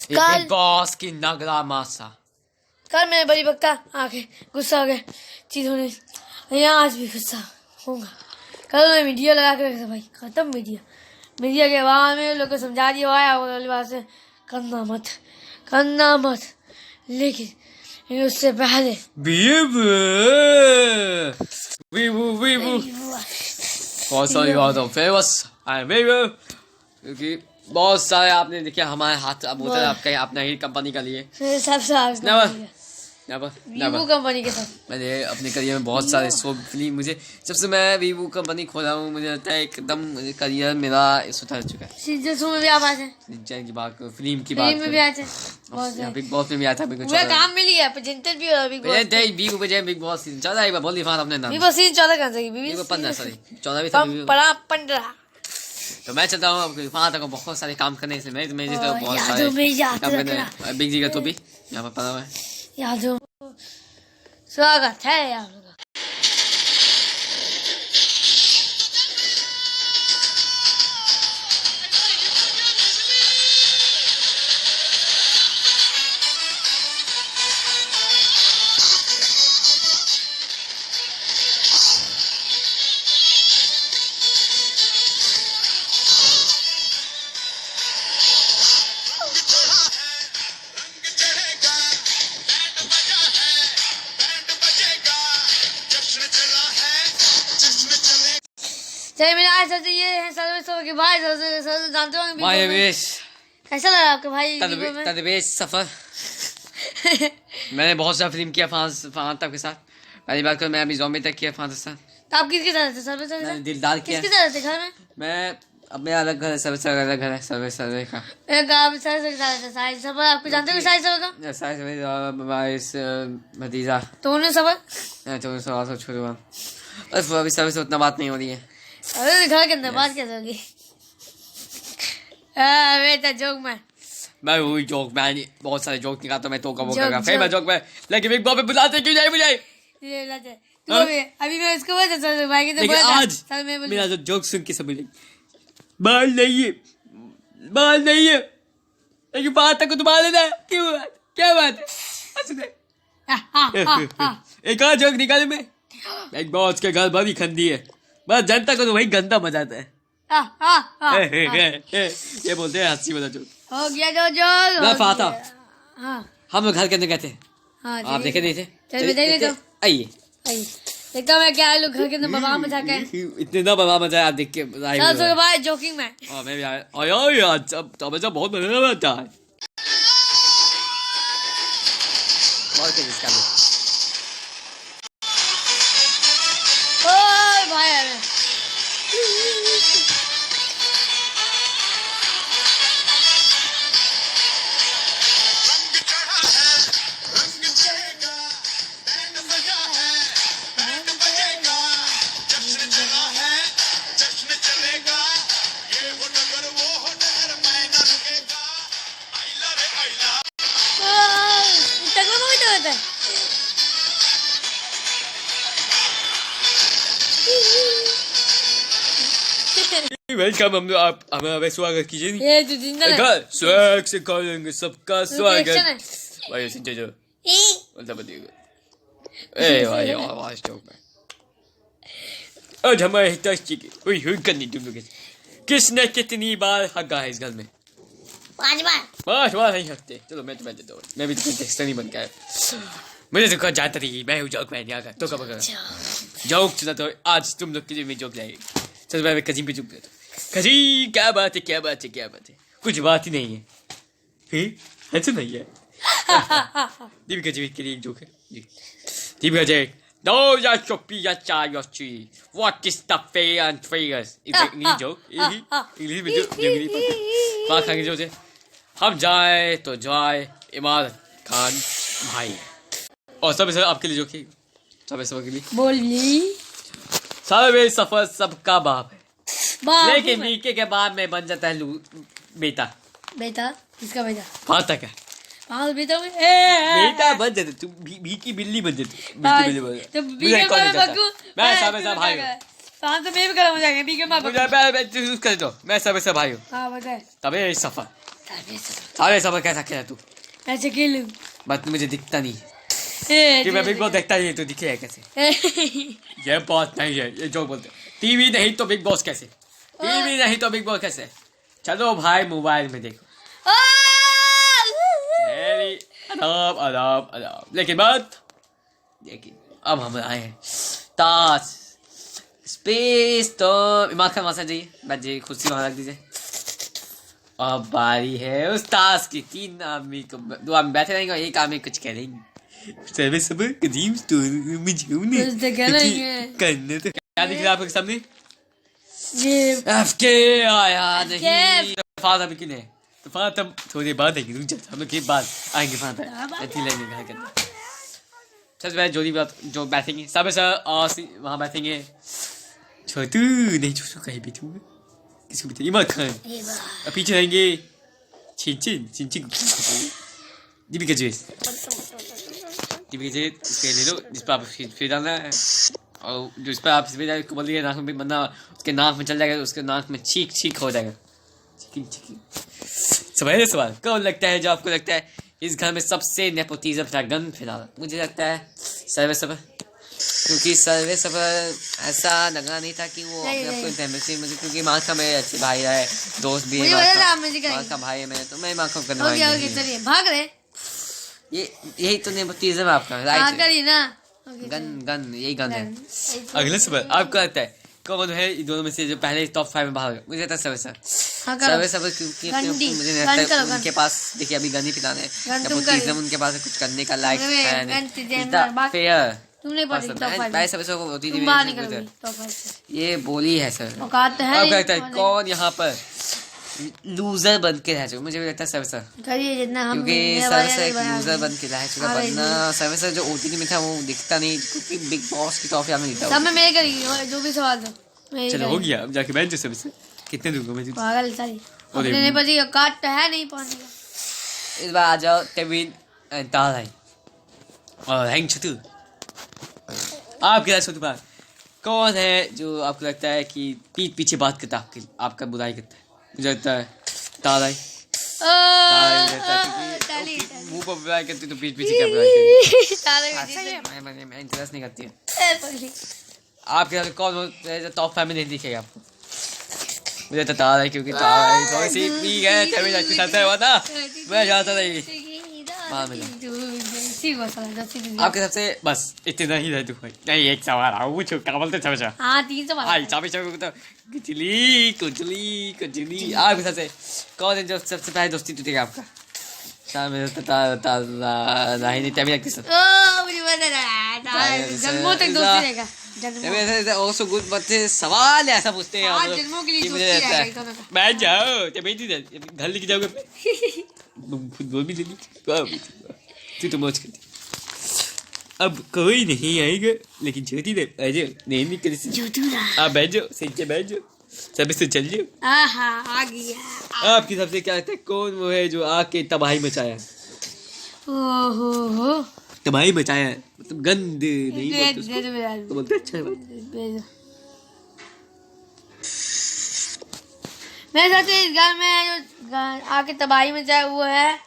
Big boss की नगला मासा। कल मैंने बड़ी बक्का आके गुस्सा हो गया चीज होने, यहाँ आज भी गुस्सा होगा। कल मैं मीडिया लगा के रखा भाई, खत्म मीडिया के बाद में लोग को समझा दिया वाली बात से करना मत, लेकिन उससे पहले बहुत सारी बातों फेमस क्योंकि बहुत सारे आपने देखा हमारे हाथ अब होता है आपका अपना ही कंपनी का लिए वीवो कंपनी के साथ मैंने अपने करियर में बहुत सारे शो फिल्म, मुझे जब से मैं वीवो कंपनी खोला हूँ मुझे लगता है एकदम करियर मेरा सुधर चुका है। सीजन में भी आवाज है, की बात करो, फिल्म की बात में भी आते बिग बॉस में भी आता है। पूरा काम मिल गया, प्रेजेंटर भी हो बिग बॉस सीजन 14 एक बार बोल दिया अपने नाम, बिग बॉस सीजन 14 कहां से, 15 सॉरी 14 भी था 15। तो मैं चाहता हूँ वहाँ तक बहुत सारे काम करने से मैं तो बहुत सारे काम करने बिग जी का तो भी यहाँ पर पता है यादों स्वागत है आप लोगों का। चलिए मेरा आज सबसे ये है सर्वे के भाई सबसे जानते होंगे भाई बेश कैसा लगा आपके भाई तदवेश सफर। मैंने बहुत सारा फिल्म किया फांस तक के साथ, पहली बात कर मैं अभी ज़ॉम्बी तक किया फांस के साथ। तो आप किसके साथ थे सर्वे के साथ? दिलदार किया किसके साथ थे घर में? मैं अब मेरा अलग घर है, सर्वे अलग घर है, सर्वे का एक आप सर्वे के साथ थे साहिल सबर, आपको जानते हो साहिल सबर का? साहिल भतीजा तो उन्हें सबर तो सब छोड़ हुआ बस अभी सर्वे से उतना बात नहीं हो रही है। अरे घर के अंदर बात कैसे होगी? बेटा जोक मैं वही जोक मैं बहुत सारे जोक निकालता मैं तो का वो करूंगा फेमस जोक में, लेकिन बिग बॉस पे बुलाते क्यों जाए मुझे? तू अभी मैं उसको बोलता सर भाई के तो आज मेरा जो जोक सुन के सब बोले बाल नहीं है लेकिन बात तक तो बाल लेना क्यों क्या बात है? एक और जोक निकाले मैं, बिग बॉस के घर बड़ी खंडी है, बस जनता को तो वही गंदा मजा आता है। ये बोलते हैं हंसी वाला जोक हो गया जो मैं फाता हम लोग घर के अंदर गए थे, आप देखे नहीं थे? चल आइए देखता मैं क्या लोग घर के अंदर बवाल मचा के इतने ना बवाल मचाया आप देख के भाई जोकिंग में मैं भी आया यार जब बहुत मजा आता है। वेलकम हम आप हमारा स्वागत कीजिए। ये जो जिंदा है स्वागत से करेंगे सबका स्वागत भाई सुन जो मतलब ए भाई आवाज तो आज हमारे हितैषी की ओए हुई करनी तुम लोग किसने कितनी बार हगा है इस घर में? 5 बार नहीं हकते। चलो मैं तुम्हें देता हूँ, मैं भी तुम्हें टेक्स्ट नहीं बन के आया, मुझे तो जानता थी मैं हूँ जोक मैन यहाँ तो कब जोक सुना तो आज तुम लोग के लिए मैं जोक लाएगी। चलो मैं कजीम पे चुप रहता हूँ। कजी क्या बात है कुछ बात ही नहीं है ऐसा नहीं है। दीपिका जी के लिए एक जोक है। Deepika ji no ya chopi ya cha ya chi what is the fair and figures English joke English में जो बात खाएंगे जो से हम जाए तो जाए इमारत खान भाई और सब आपके लिए जोक है सब के लिए बोली सारे सफर सबका बाप है लेकिन बीके के बाद में बन जाता है बेटा किसका बेटा? फाता का बेटा बन जाते तू बीकी बिल्ली बन जाती तो बीके मैं सब भाई हूं तो मैं भी कर जाएंगे बीके मां कर दो मैं सब भाई हूं हां बताए तबे सफर सारे सबर कैसा खेला तू? ऐसे खेलूं बट मुझे दिखता नहीं कि मैं बिग बॉस देखता नहीं, तो दिखेगा कैसे? ये बात नहीं है, ये जो बोलते टीवी नहीं तो बिग बॉस कैसे? टीवी नहीं तो बिग बॉस कैसे? चलो भाई मोबाइल में देखो। अदाब अदाब अदाब। लेकिन अब हम आए हैं ताश स्पेस। तो इमाम खान वहां से जाइए, बैठ जाइए, कुर्सी वहां रख दीजिए। अब बारी है उस ताश की। 3 आदमी को 2 आदमी बैठे रहेंगे और 1 आदमी कुछ करेंगे। सब कदीम करने तो क्या दिख रहा है आपके सामने? FK आया नहीं। फादर भी किने तो फादर थोड़ी बाद आएंगे, रुक जाओ हम लोग के बाद आएंगे फादर ऐसी लेंगे घर के अंदर। सबसे पहले जोड़ी बात जो बैठेंगे सब वहाँ बैठेंगे। छोटू नहीं, छोटू कहीं बैठूंगा, किसको बैठे? इमाम खान। पीछे रहेंगे चिंचिन दीपिका जेस इसके ले लो जिस पर आप फिर डालना है, और जो इस पर आप को बोल दिए नाक में बंदा उसके नाक में चल जाएगा, उसके नाक में छीक हो जाएगा। सवाल कौन लगता है जो आपको लगता है इस घर में सबसे नेपोटिज्म का गन फिलहाल? मुझे लगता है सर्वे, क्योंकि सर्वे ऐसा लगा नहीं था कि वो अपने आपको इंटेंसिव मुझे, क्योंकि माखा मेरे अच्छे भाई है, दोस्त भी है, माखा भाई है मेरे, तो मैं माखा करने भाग रहे। यही तो नेपोटिज्म आपका, राइट? गन यही गन है। अगले सवाल आपको लगता है कौन है इन दोनों में से जो पहले टॉप 5 में बाहर? मुझे लगता है सर्वे, क्योंकि मुझे लगता है उनके पास देखिए अभी गन ही पिलाने नेपोटिज्म, उनके पास कुछ करने का लायक है नहीं। फेयर ये बोली है सर। अब लगता है कौन यहाँ पर लूजर बन के रह चुका? मुझे भी लगता है सर्वे, क्योंकि सर्वे एक लूजर बन के रह चुका, वरना सर्वे जो OTT में था वो दिखता नहीं, क्योंकि बिग बॉस की ट्रॉफी हमें दिखता है। जो भी सवाल था चलो हो गया, अब जाके बैठ जाओ। सर्वे कितने दूंगा मैं? पागल सारी अपने बजी काट है नहीं पानी का। इस बार आ जाओ केविन तालाई और हैंग छतु। आपके साथ छोटू बात कौन है जो आपको लगता है कि पीठ पीछे बात करता है, आपका बुराई करता है? मुझे लगता है तालाई मुंह पर बुराई करती तो पीठ पीछे क्या बुराई करती? मैं इंटरेस्ट नहीं करती है। आपके साथ कौन टॉप 5 में नहीं दिखेगा आपको? मुझे तो तालाई, क्योंकि तालाई थोड़ी सी पी गए के साथ है ना, मैं जाता नहीं। आपके सबसे बस इतना ही रहती है। नहीं एक सवाल पूछो, क्या बोलते? 3 सवाल। कुचली आपके सबसे कौन है जो सबसे पहले दोस्ती टूटेगा आपका? नहीं also good, but सवाल ऐसा पूछते हैं आप लोग, मुझे लगता है बैठ जाओ घर लेके जाओगे फुटबॉल भी ले ली तू तो मौज करती। अब कोई नहीं आएगा, लेकिन ज्योति नहीं कर आप बैठ जाओ, सही से बैठ जाओ, सब से चल जाओ। आ गया। आपकी सबसे क्या लगता है कौन वो है जो आके तबाही मचाया? ओहो तबाही मचाया मतलब गंद नहीं तो बोलते अच्छा है। मेरे साथ इस घर में जो आके तबाही मचाया वो है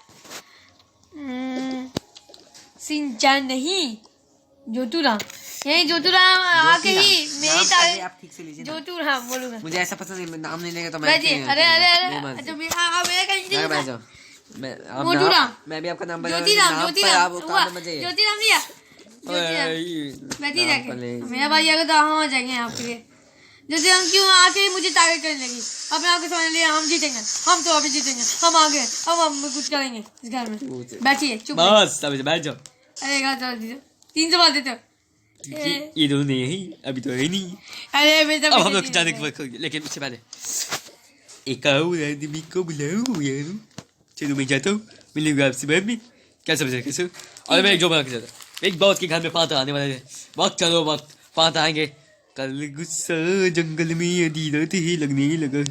सिंचान नहीं जोतूराम। यही जोतूराम आके ही मेरी तारीफ जोतूराम बोलूंगा। मुझे ऐसा पसंद नहीं, नाम नहीं लेगा तो मैं मैं भी आपका नाम बता मेरा भाई अगर तो हम आ जाएंगे आपके लिए। जैसे हम क्यों आके मुझे तारीफ करने लगी, अपने आप को समझ लिया हम जीतेंगे, हम तो अभी जीतेंगे, हम आगे हम कुछ करेंगे इस घर में। बैठिए चुप बस बैठ जाओ। अरे 3 सवाल देते हो ये दोनों नहीं है अभी तो है नहीं। अरे अब हम लोग जाने के वक्त, लेकिन उससे पहले एक आदमी को बुलाओ यार। चलो मैं जाता हूँ, मिलेंगे आपसे बाद में। क्या समझे कैसे? और मैं एक जो बना के जाता एक बहुत के घर में पाता आने वाले वक्त, चलो वक्त पाता आएंगे। कल गुस्सा जंगल में आधी रात ही लगने लगा है,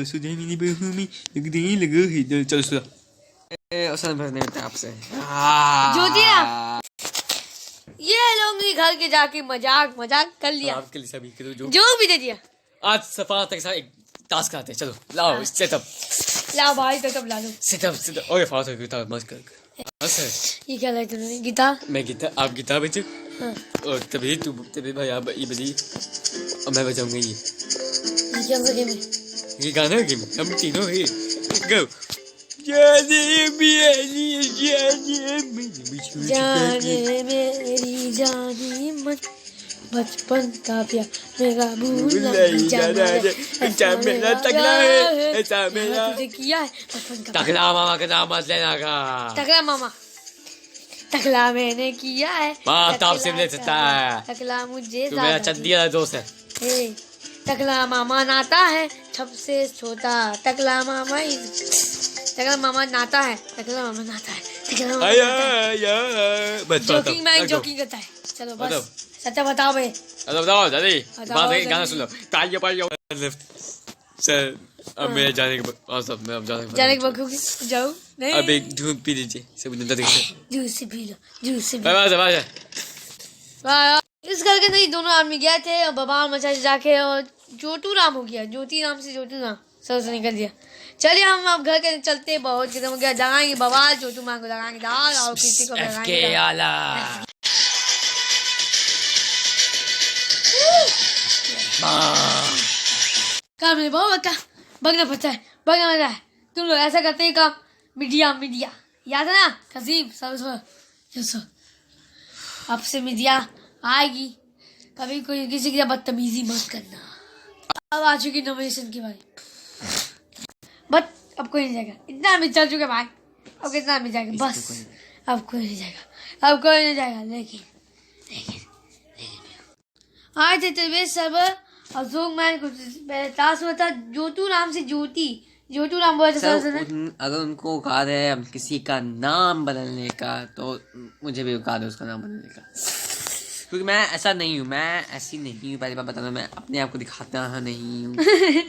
सुधे मेरी बहू में लगने लगा है। चलो सुधा भरने में आपसे ये लोग घर के जाके मजाक कर लिया। आपके लिए सभी जो भी दे दिया। आज सफा तक एक टास्क आते हैं। चलो लाओ इससे तब लाओ भाई तो तब ला लो। Sit up. ओए फालतू की गिटार मत कर। सर ये क्या लाया तूने गिटार? मैं गिटार आप गिटार बजाओ हाँ। और तभी भाई आप ये बजाइए और मैं बजाऊंगा ये क्या सा गेम है? ये गाना है गेम हम तीनों ही गो जाने मेरी जाने मेरी जानी मन बचपन का प्यार मेरा भूल नहीं जाना रे ऐसा मेरा तगड़ा है ऐसा मेरा तुझे किया है बचपन का तगड़ा मामा का नाम मत लेना का टकला मामा टकला मैंने किया है ताप से ले सकता है टकला मुझे तू मेरा चंदिया दोस्त है टकला मामा नाता है सबसे छोटा टकला मामा नाता है टकला मामा नाता है टकला मामा जोकिंग करता है चलो बस सच्चा बताओ भाई बताओ जल्दी बात है गाना सुन लो तालियां पालियां सर अब मैं जाने के बाद सब मैं अब जाने के बाद जाओ नहीं अब एक धूप पी लीजिए सब नंदा देखिए juice P low juice bye इस घर के नहीं दोनों आदमी गए थे और बबाल मचा जाके और जोटू राम हो गया ज्योति नाम से जोटू राम सर से निकल दिया। चलिए हम अब घर के चलते बहुत खत्म हो गया लगाएंगे बवाल जोटू मां को लगाएंगे दाल और किसी को लगाएंगे आला काम नहीं बहुत बच्चा बगना पड़ता है तुम लोग ऐसा करते हैं काम मीडिया याद है ना कसीम सब अब से मीडिया आएगी कभी कोई किसी की बदतमीजी मत करना। अब आ चुकी नॉमिनेशन की बारी बट अब कोई नहीं जाएगा इतना भी चल चुके भाई अब कितना भी जाएगा बस अब कोई नहीं जाएगा लेकिन आए थे तलवेज सर्वर अशोक मैन कुछ टास्क हुआ था जोटू नाम से जोटू नाम बोला था अगर उनको औकात है अब किसी का नाम बदलने का तो मुझे भी औकात है उसका नाम बदलने का क्योंकि मैं ऐसा नहीं हूँ मैं ऐसी नहीं हूँ पहले बार बताना मैं अपने आप को दिखाता नहीं हूँ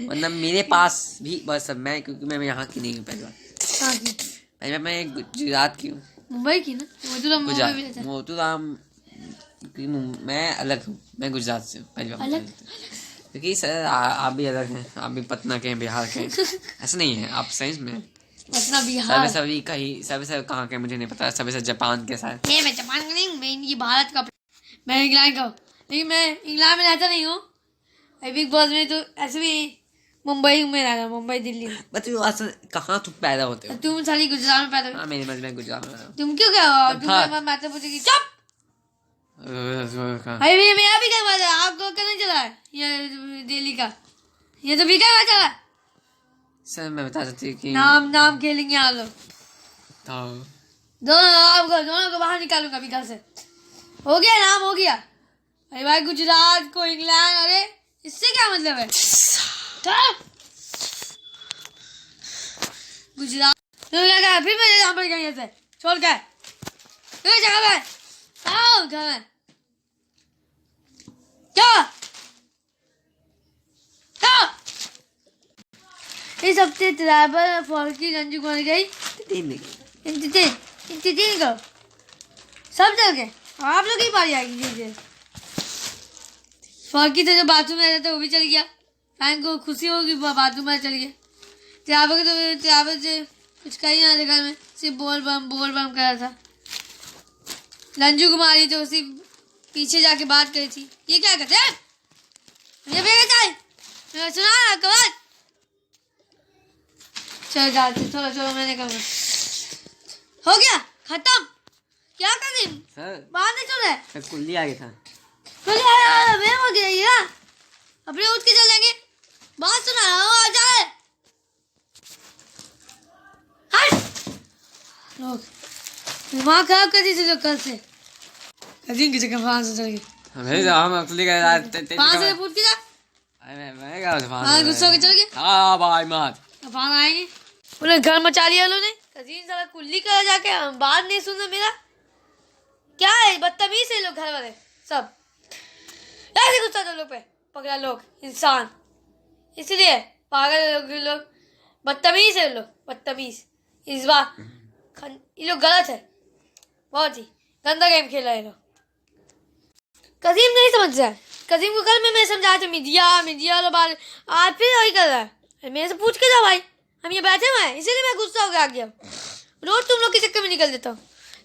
वरना मेरे पास भी बस सब मैं क्योंकि मैं यहाँ की नहीं हूँ पहली बार मैं गुजरात की हूँ मुंबई की ना मोतूराम मैं अलग हूँ मैं गुजरात से हूँ पहली बार क्योंकि सर आप भी अलग हैं आप भी पटना के हैं बिहार के ऐसा नहीं है आप साइंस में पटना बिहार सभी कहाँ के मुझे नहीं पता सभी जापान के साथ मैं जापान का नहीं मैं ये भारत का मैं इंग्लैंड का लेकिन मैं इंग्लैंड में रहता नहीं हूँ बिग बॉस में तो ऐसे भी मुंबई में रहता मुंबई दिल्ली में बस कहाँ तुम पैदा होते हो तुम साली गुजरात में पैदा हाँ मेरी मर्जी में गुजरात में तुम क्यों क्या हो तुम मैं तो पूछेगी चुप अरे भैया मेरा भी क्या बात है आपको करने चला है ये दिल्ली का ये तो भी क्या बात चला सर मैं बता सकती हूँ कि नाम खेलेंगे आप लोग दोनों को बाहर निकालूंगा अभी घर से हो गया नाम हो गया अरे भाई गुजरात को इंग्लैंड अरे इससे क्या मतलब है गुजरात तो क्या फिर मैं यहाँ पर गई ऐसे छोड़ के जगह पे आओ घर में क्या इस हफ्ते ड्राइवर फॉल्की रंजू बन गई इंतजार करो सब चल गए आप लोग ही पारी आएगी जी फॉल्की तो जो बाथरूम में रहता वो भी चल गया फैन को खुशी होगी बाथरूम में चल गया ड्राइवर से कुछ कही ना था घर में सिर्फ बोल बम कर रहा था रंजू कुमारी तो उसी पीछे जाके बात करी थी ये क्या करते हैं मुझे बेटा सुना ना कवर चलो जाते चलो मैंने कहा हो गया खत्म क्या कर रही सर बाहर नहीं चल रहा है कुल्ली आ गया था मैं हो गया अपने उठ के चलेंगे बात सुना आ जाए लोग दिमाग खराब कर दी थी कल से कजीन की जगह वहां से चल गए मेरे हम कुल्ली का वहां से पूछ के जा मैं क्या हाँ गुस्सा के चल गए हाँ भाई मत वहां आएंगे उन्हें घर मचा लिया उन्होंने कजीन साला कुल्ली कर जाके बात नहीं सुनना मेरा क्या है बदतमीज है लोग घर वाले सब ऐसे गुस्सा तो लोग पे पकड़ा लोग इंसान इसलिए पागल लोग बदतमीज है लोग बदतमीज इस बार ये लोग गलत है बहुत ही गंदा गेम खेला है लोग कजीम नहीं समझ रहा है कजीम को कल मैं समझाया था मीडिया वाला बात आज फिर वही कर रहा है मेरे से पूछ के जा भाई हम ये बैठे हुए हैं, इसीलिए मैं गुस्सा हो गया आ गया। रोज तुम लोग के चक्कर में निकल देता हूँ।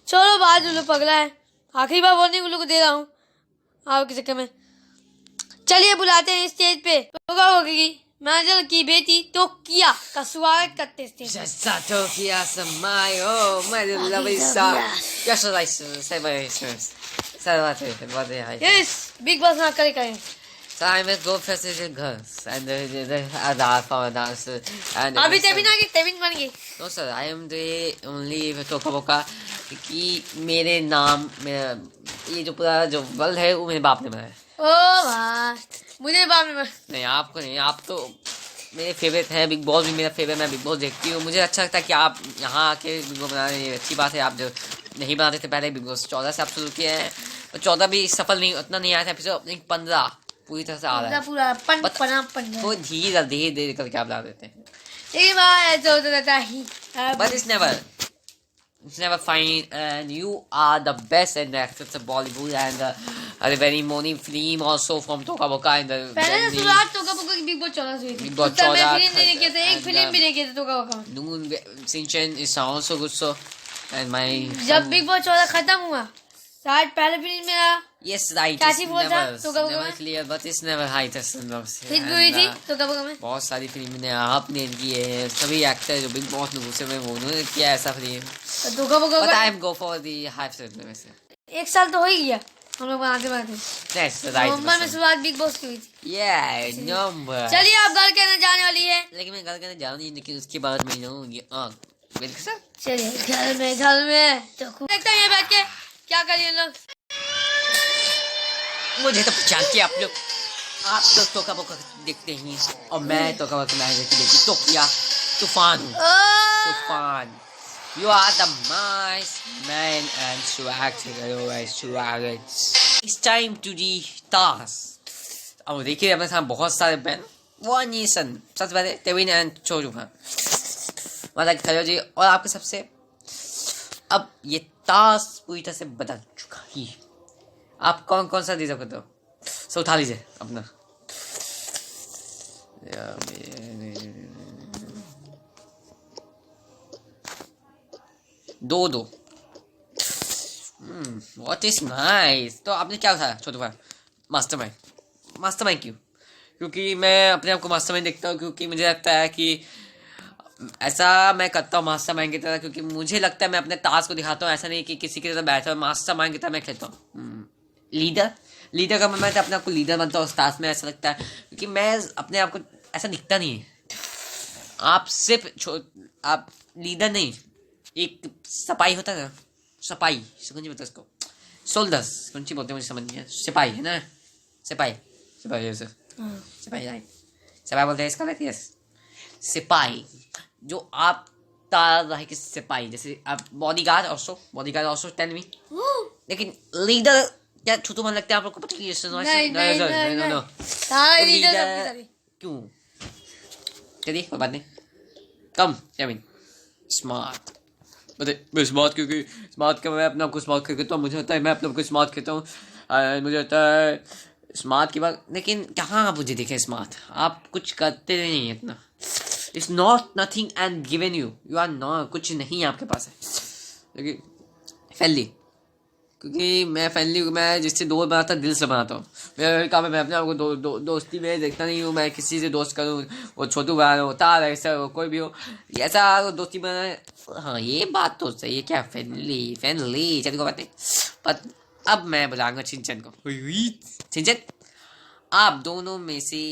चलो बाहर जो लोग पगला है, आखिरी बार वार्निंग उन लोग को दे रहा हूँ आपके चक्कर में। चलिए बुलाते हैं स्टेज पे टोका की मैनेजर की बेटी टोकिया का स्वागत करते हैं स्टेज पे। Just a Tokyo Samai, oh my lovely son. Yes, I say my sisters. So what they have. Yes big boss में करें। So I must go first to the girls and the other for dancer. And अभी तेविन आ गई, तेविन बन गई। no sir, I am the only Toka Boka कि मेरे नाम मेरा ये जो पूरा जो वर्ल्ड है वो मेरे बाप ने बनाया। ओ भाई मुझे बाप में नहीं आपको नहीं, आप तो मेरे फेवरेट है। बिग बॉस भी मेरा फेवरेट, मैं बिग बॉस देखती हूँ। मुझे अच्छा लगता है कि आप यहाँ आके बिग बॉस बना रहे हैं, अच्छी बात है। आप जो नहीं बनाते थे पहले, बिग बॉस 14 से आप शुरू किए हैं, और 14 भी सफल नहीं उतना नहीं आया था एपिसोड, 15 पूरी तरह से आ रहा है। पूरा तो धीरे धीरे करके आप ला देते हैं। एक बार ऐसा होता रहता ही। But it's never fine, and you are the best in the actors of Bollywood and the very morning film also from Toka Boka and the पहले शुरुआत टोका बोका की बिग बॉस 14 से हुई थी। Big Boss उस समय 14 फिल्म नहीं देखे थे, एक फिल्म भी देखे थे टोका बोका। Noon Shinchan is also good so, and my जब बिग बॉस 14 खत्म हुआ, शायद पहले फिल्म मेरा yes right क्या it's थी बोल था टोका बोका never में? clear but it's never high test and hit भी हुई थी टोका बोका में। बहुत सारी फिल्म ने आपने की है, सभी एक्टर जो बिग बॉस में घुसे हुए वो उन्होंने किया ऐसा फिल्म। तो टोका बोका But का I am go for the high test में से। एक साल तो हो ही गया हम लोग बनाते बनाते। That's the right नवंबर में person. शुरुआत बिग बॉस की हुई थी। Yeah, number. चलिए आप घर कहने जाने वाली है। लेकिन मैं घर करने जा रही हूँ, लेकिन उसके बाद मैं जाऊँगी मेरे के साथ। चलिए घर में तो देखते हैं ये बैठ के क्या करिए लोग। मुझे तो पहचानते आप लोग, आप तो टोका बोका देखते ही और मैं टोका बोका मैनेजर की देखती तो क्या तूफान हूँ, तूफान। You are the nice man and swag. It's time to the task. अब देखिए अपने साथ बहुत सारे बैन वन सन सबसे पहले तेविन एंड चोजू खान मतलब खड़े जी, और आपके सबसे अब ये टास्क पूरी तरह से बदल चुका ही। आप कौन कौन सा डिजर्व करते हो, सो उठा लीजिए अपना। दो व्हाट इज नाइस। तो आपने क्या उठाया छोटू भाई? मास्टरमाइंड क्यों? क्योंकि मैं अपने आप को मास्टरमाइंड देखता हूँ, क्योंकि मुझे लगता है कि ऐसा मैं करता हूँ मास्टरमाइंड की तरह, क्योंकि मुझे लगता है मैं अपने टास्क को दिखाता हूँ, ऐसा नहीं कि किसी की तरह बैठा हूँ। मास्टरमाइंड की तरह मैं खेलता हूँ। लीडर का मैं अपने आप को लीडर बनता हूँ उस टास्क में, ऐसा लगता है, क्योंकि मैं अपने आप को ऐसा दिखता नहीं है। आप सिर्फ आप लीडर नहीं, एक सपाई होता है ना, सपाई कौन बोलते उसको, सोल्डर्स कौन सी बोलते हैं मुझे समझ नहीं है। सिपाही है ना, सिपाही जैसे सिपाही राइट, सिपाही बोलते हैं इसका राइट। यस सिपाही, जो आप तार रहे कि सिपाही, जैसे आप बॉडीगार्ड ऑल्सो टेल मी। लेकिन लीडर क्या छोटू मन लगता है आप लोग को? पता नहीं क्यों? चलिए कोई बात नहीं। कम स्मार्ट मैं स्मार्ट, क्योंकि स्मार्ट का मैं अपने आप को स्मार्ट कहता हूँ। मुझे होता है मैं अपने आप को स्मार्ट कहता हूँ, मुझे होता है स्मार्ट की बात। लेकिन कहाँ आप मुझे देखें स्मार्ट, आप कुछ करते नहीं है इतना। It's not nothing and given you are not, कुछ नहीं आपके पास है। लेकिन फैमिली, क्योंकि मैं फैमिली मैं जिससे दोस्त बनाता दिल से बनाता हूँ। मेरा काम है मैं अपने आप को दोस्ती में देखता नहीं हूँ। मैं किसी से दोस्त करूँ, वो छोटू बना हो तार ऐसा हो कोई भी हो, ऐसा दोस्ती बना। हाँ ये बात तो सही है। क्या फैमिली चल को बात नहीं। पर अब मैं बुलाऊंगा चिंचन को। चिंचन आप दोनों में से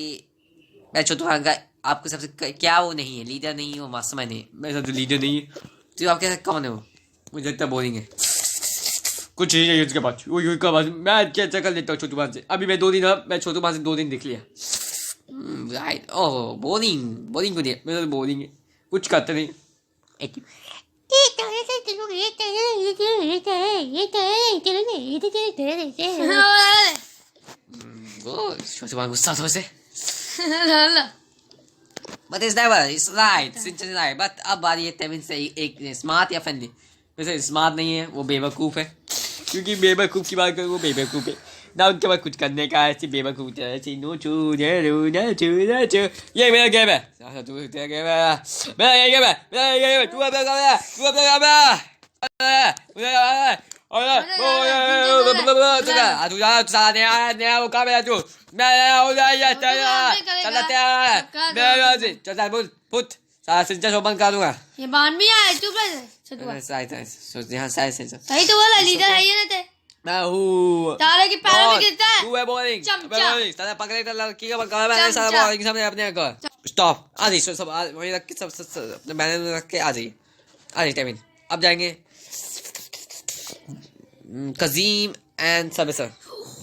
मैं छोटू का आपको सबसे क्या वो नहीं है, लीडर नहीं है, वो मास्टरमाइंड नहीं है। मेरे साथ लीडर नहीं है तो आपके साथ कौन है वो? मुझे लगता है बोरिंग है, कुछ नहीं है उसके पास। वही का बात मैं क्या कर लेता हूँ छोटू भाई से। अभी मैं मैं छोटू भाई से 2 दिन दिख लिया। राइट ओह बोरिंग को दिया, मेरा तो बोरिंग है, कुछ करते नहीं। छोटू भाई गुस्सा थोड़े से But it's never, it's right, Sinchan is right. But अब बात ये तेविन से एक स्मार्ट या फैमिली। वैसे स्मार्ट नहीं है, वो बेवकूफ़ है, क्योंकि बेवकूफ़ की बात करूँ वो बेवकूफ़ है। ना उनके पास कुछ करने का, ऐसी बेवकूफ तरह से ये मेरा गेम है, तू तेरा गेम है, मेरा ये गेम है, मेरा ये गेम है, तू अपना काम है, तू अपना काम है, तू जा साला नया वो काम है तू, मैं हो जाए चल बोल पुत साला सिंचा शोभन कर दूंगा। ये बान भी आया, चुप रह सतुआ। सोच यहाँ साइड से सही तो बोला, लीडर है ये ना ते। मैं हूँ तारे की पैरों में गिरता है। तू है बॉलिंग, चमचा। साला पकड़े तो लड़की का बंका है, साला बॉलिंग सामने अपने को स्टॉप आ जाइए, सब वहीं रख के सब अपने बैनर में रख के आ जाइए टाइमिंग। अब जाएंगे कजीम एंड सब सर,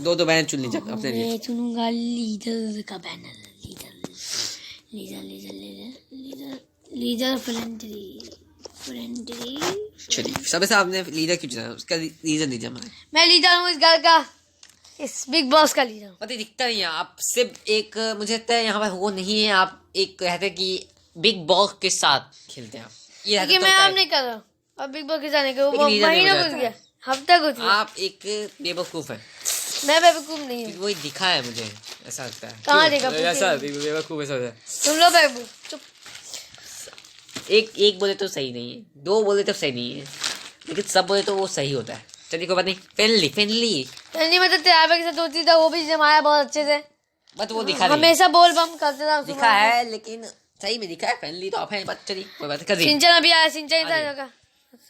दो बैनर चुन लीजिए अपने लिए। मैं चुनूंगा लीडर का banner, leader leader leader leader leader friendly. चलिए सब से आपने लीडर क्यों चुना, उसका रीजन दीजिए हमें। मैं लीडर हूँ इस घर का, इस बिग बॉस का लीडर हूँ। पता दिखता नहीं है, आप सिर्फ एक मुझे लगता है यहाँ पर वो नहीं है, आप एक कहते हैं कि बिग बॉस के साथ खेलते हैं आप, ये क्योंकि मैं अब नहीं कर रहा हूँ, अब बिग बॉस के साथ नहीं करूँ, महीनों घुस गया, हफ्ता घुस गया। आप एक बेवकूफ है। मैं बेवकूफ नहीं हूँ। वही दिखा है मुझे, ऐसा लगता है। कहाँ देखा? ऐसा बेवकूफ ऐसा है, तुम लोग बेवकूफ। चुप। एक बोले तो सही नहीं है, दो बोले तो सही नहीं है, लेकिन सब बोले तो वो सही होता है। चलिए कोई बात नहीं, फ्रेंडली नहीं मतलब तेरा के साथ होती था, वो भी जमाया बहुत अच्छे से, बट वो दिखा नहीं, हमेशा बोल बम करते था। दिखा है लेकिन सही में दिखा है, फ्रेंडली तो आप हैं, बट चलिए कोई बात नहीं। सिंचन अभी आया, सिंचन का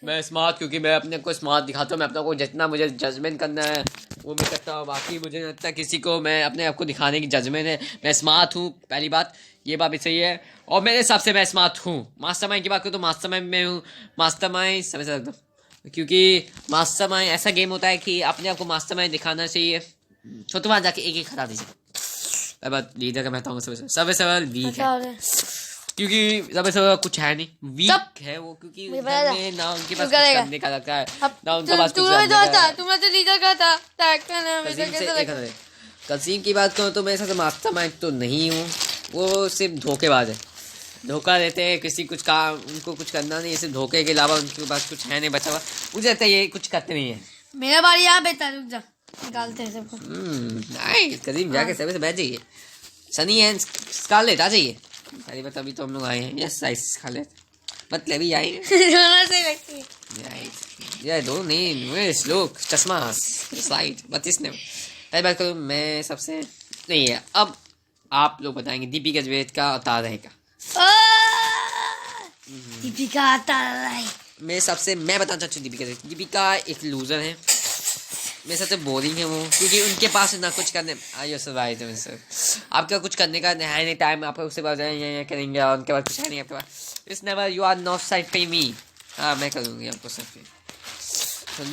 मैं स्मार्ट, क्योंकि मैं अपने को स्मार्ट दिखाता हूँ, मैं अपने को जितना मुझे जजमेंट करना है वो मैं करता हूँ, बाकी मुझे नहीं लगता किसी को मैं अपने आप को दिखाने की जजमेंट है। मैं स्मार्ट हूँ, पहली बात ये बात भी सही है, और मेरे हिसाब से मैं स्मार्ट हूँ। मास्टरमाइंड की बात करूँ तो मास्टरमाइंड में हूँ, मास्टरमाइंड समझ सकता हूँ, क्योंकि मास्टरमाइंड ऐसा गेम होता है कि अपने आप को मास्टरमाइंड दिखाना चाहिए। छोटे वहाँ जाके एक हटा दीजिए। बात लीडर का मैं हूँ सबसे सवाल वीक है, क्योंकि सबसे सवाल कुछ है नहीं, वीक है वो, क्योंकि ना उनके पास कुछ करने का लगता है, ना उनके पास कुछ करने का। तुम्हें तो लीडर का था, कसीम की बात करूँ तो मैं ऐसा मास्टरमाइंड तो नहीं हूँ, वो सिर्फ धोखेबाज है, धोखा देते हैं किसी कुछ काम, उनको कुछ करना नहीं है, सिर्फ धोखे के अलावा उनके पास कुछ है नहीं बचा हुआ। मुझे लगता है ये कुछ करते नहीं है। मेरा बारी यहाँ बेटा, रुक जा, निकालते हैं सबको। नाइस, कसीम जाके सबसे बैठ जाइए। सनी एंड स्कारलेट आ जाइए। पहली बात अभी तो हम लोग आए हैं, यस आइस स्कारलेट मतलब अभी आए दोनों से लगती है ये दो नहीं वेस्ट लोग चश्मा स्लाइड बत्तीस ने। पहली बात करूँ मैं सबसे नहीं है, अब आप लोग बताएंगे दीपिका जवेद का और तारा का। दीपिका तारा मैं बताना चाहती हूँ दीपिका एक लूजर है, मेरे सबसे बोरिंग है वो, क्योंकि उनके पास ना कुछ करने आइए सर आपका कुछ करने का है नहीं टाइम, आपका उससे बात ये करेंगे और उनके पास कुछ है नहीं आपके पास। इस never you are not side पे मी, हाँ मैं करूँगी आपको सब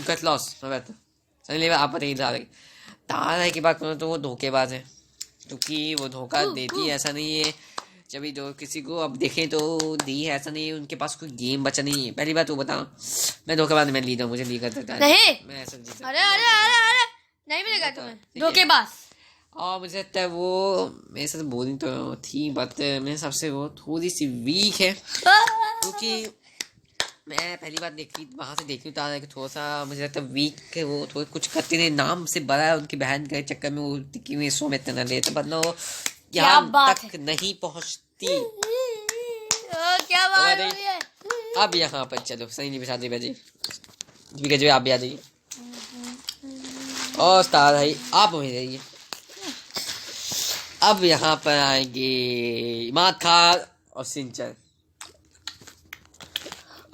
कट लॉस सनी लेवर आप बताइए। तारा की बात करूँ तो वो धोखेबाज है, क्योंकि वो धोखा देती है, ऐसा नहीं है जब भी जो किसी को अब देखें तो दी है, ऐसा नहीं है उनके पास कोई गेम बचा नहीं है। पहली बात वो बताओ, मैं धोखेबाज मैं लीडर, मुझे लीड करता है नहीं, मैं ऐसा जीत अरे अरे अरे अरे नहीं मिलेगा तुम्हें धोखेबाज। और मुझे लगता है वो मेरे साथ बोरिंग तो थी, बट मेरे हिसाब से वो थोड़ी सी वीक है, क्योंकि मैं पहली बार देखी वहाँ से देखी उतारा कि थोड़ा सा मुझे लगता है वीक है वो, थोड़ा कुछ करते नहीं, नाम से बड़ा है उनकी बहन के चक्कर में वो टिकी हुई शो में इतना लेते, वरना वो यहाँ तक नहीं पहुँचती। क्या बात है? अब यहाँ पर चलो सही नहीं बिछा दे भाई दीपिका जी, आप भी आ जाइए और स्टार भाई आप वहीं रहिए। अब यहाँ पर आएंगे इमाद खान और सिंचन।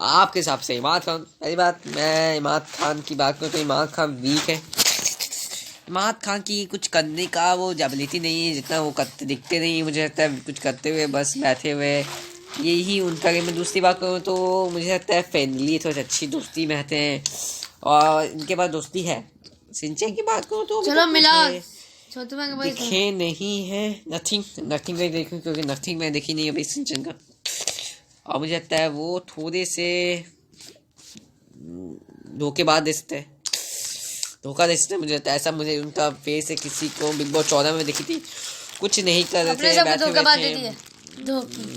आपके हिसाब से इमाद खान, पहली बात मैं इमाद खान की बात करूँ तो इमाद खान वीक है। इमाद खान की कुछ करने का वो एबिलिटी नहीं है, जितना वो करते दिखते नहीं, मुझे लगता है कुछ करते हुए बस बैठे हुए यही उनका गेम। मैं दूसरी बात करूँ तो मुझे लगता है फ्रेंडली थोड़ी अच्छी दोस्ती में रहते हैं और इनके पास दोस्ती है। सिंचन की बात करूँ तो चलो मिला दिखे नहीं है, नथिंग में देखूँ क्योंकि नथिंग में देखी नहीं अभी सिंचन का, और मुझे लगता है वो थोड़े से धोखेबाज देते हैं, धोखा देते हैं। मुझे लगता है ऐसा, मुझे उनका फेस है किसी को बिग बॉस 14 में देखी थी, कुछ नहीं कर रहे थे, बैठे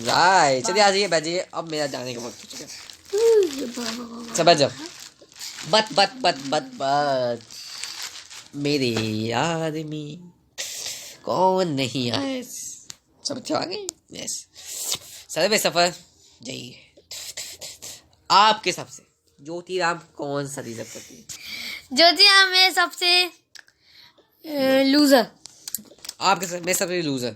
राइट। चलिए आ जाइए बैठिए, अब मेरा जाने का वक्त हो चुका। सब जब बत मेरे आदमी कौन नहीं आए, सब अच्छे आ गए। यस, सर सफर जाइए। आपके हिसाब से ज्योतिराम कौन सा डिजर्व करती है? ज्योतिराम में सबसे लूजर। आपके मेरे सबसे लूजर।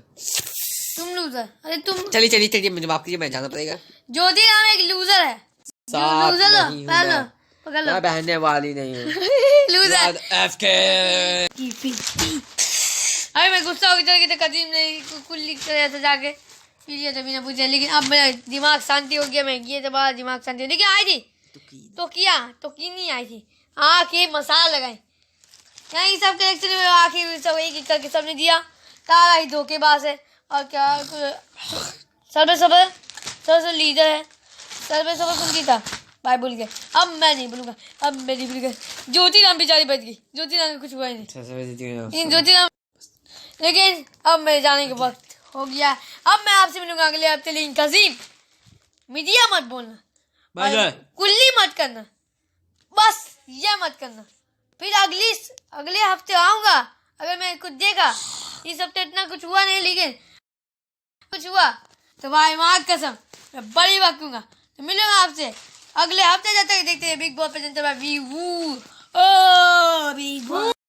तुम लूजर? अरे तुम चलिए चलिए चलिए, मुझे माफ कीजिए, मैं जाना पड़ेगा। ज्योतिराम एक लूजर है। साथ लूजर लो, नहीं हूँ पहन लो, मैं। पकड़ लो। मैं बहने वाली नहीं हूँ। लूजर। FK। अरे मैं गुस्सा हो गया कि कदीम ने कुल लिख कर था जाके पी लिया था बिना पूछे, लेकिन अब मेरा दिमाग शांति हो गया। मैं ये तो बड़ा दिमाग शांति, लेकिन आई थी तो की नहीं आई थी। आँखें मसाला लगाई यही सब कलेक्शन में, आखिर सब एक करके सबने दिया। तारा ही धोखेबाज है और क्या सबसे लीडर है। सर्वे सुनती था भाई भूल गए। अब मैं नहीं बोलूंगा, अब मैं नहीं भूलूंगा। ज्योतिराम बेचारी बच गई, ज्योतिराम कुछ हुआ ही नहीं। लेकिन ज्योतिराम, लेकिन अब मेरे जाने के वक्त हो गया। अब मैं आपसे मिलूंगा अगले हफ्ते। लेकिन कजीम, मीडिया मत बोलना और कुल्ली मत करना, बस ये मत करना। फिर अगले हफ्ते आऊंगा। अगर मैं कुछ देखा, इस हफ्ते इतना कुछ हुआ नहीं, लेकिन कुछ हुआ तो भाई माँ कसम मैं बड़ी बकूंगा। तो मिलूंगा आपसे अगले हफ्ते। जब तक देखते हैं Bigg Boss presented by Vivo. Oh Bigg boss.